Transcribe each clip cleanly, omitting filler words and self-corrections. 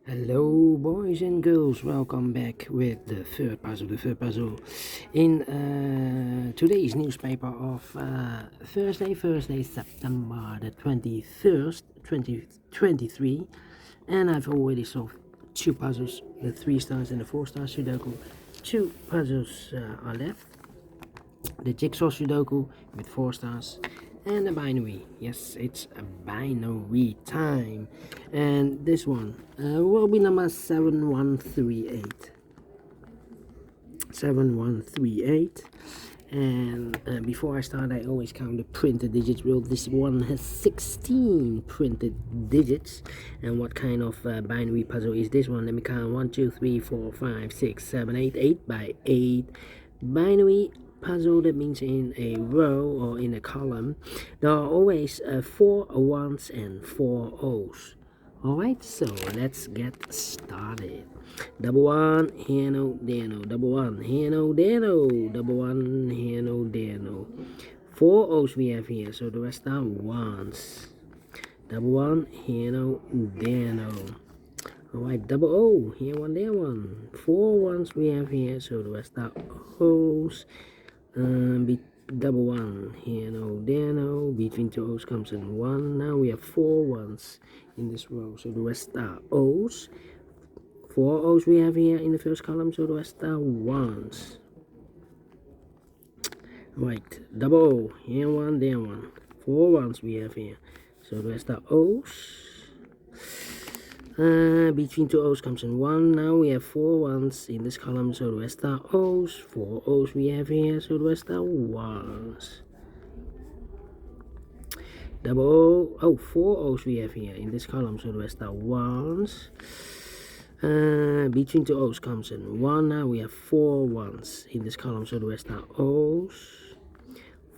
Hello boys and girls, welcome back with the third puzzle in today's newspaper of Thursday, September the 23rd, 2023, and I've already solved two puzzles, the 3 stars and the 4 star Sudoku. Two puzzles are left, the jigsaw Sudoku with 4 stars and a binary. Yes, it's a binary time, and this one will be number 7138. And before I start, I always count the printed digits. Well, this one has 16 printed digits. And what kind of binary puzzle is this one? Let me count: 1 2 3 4 5 6 7 8 8 by 8 binary puzzle. That means in a row or in a column there are always 4 ones and 4 O's. Alright, so let's get started. Double one, here no, there no. Double one, here no, there no. Double one, here no, there no. 4 O's we have here, so the rest are ones. Double one, here no, there no. Alright, double O, here one, there one. 4 ones we have here, so the rest are O's. Double one, here no, there no. Between 2 O's comes in 1. Now we have 4 ones in this row, so the rest are O's. 4 O's we have here in the first column, so the rest are ones. Right, double O, here one, there one. 4 ones we have here, so the rest are O's. Between 2 O's comes in 1. Now we have 4 ones in this column, so the rest are O's. 4 O's we have here, so the rest are ones. Double O, 4 O's we have here in this column, so the rest are ones. Between 2 O's comes in 1. Now we have 4 ones in this column, so the rest are O's.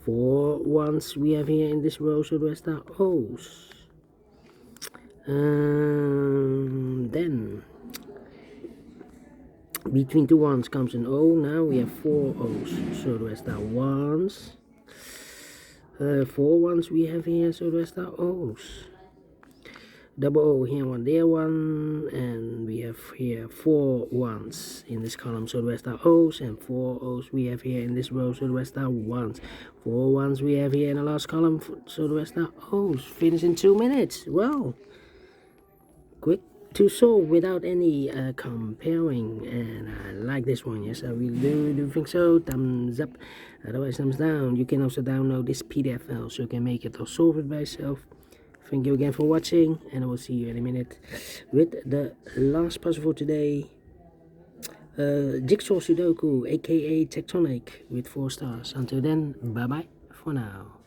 4 ones we have here in this row, so the rest are O's. Then between 2 ones comes an O. Now we have 4 O's, so the rest are ones. 4 ones we have here, so the rest are O's. Double O, here one, there one, and we have here 4 ones in this column, so the rest are O's, and 4 O's we have here in this row, so the rest are ones. 4 ones we have here in the last column, so the rest are O's. Finish in 2 minutes. Well, quick to solve without any comparing, and I like this one. Yes, I really do think so. Thumbs up, otherwise thumbs down. You can also download this PDF file so you can make it or solve it by yourself. Thank you again for watching, and I will see you in a minute with the last puzzle for today, Jigsaw Sudoku aka Tectonic with 4 stars. Until then, bye bye for now.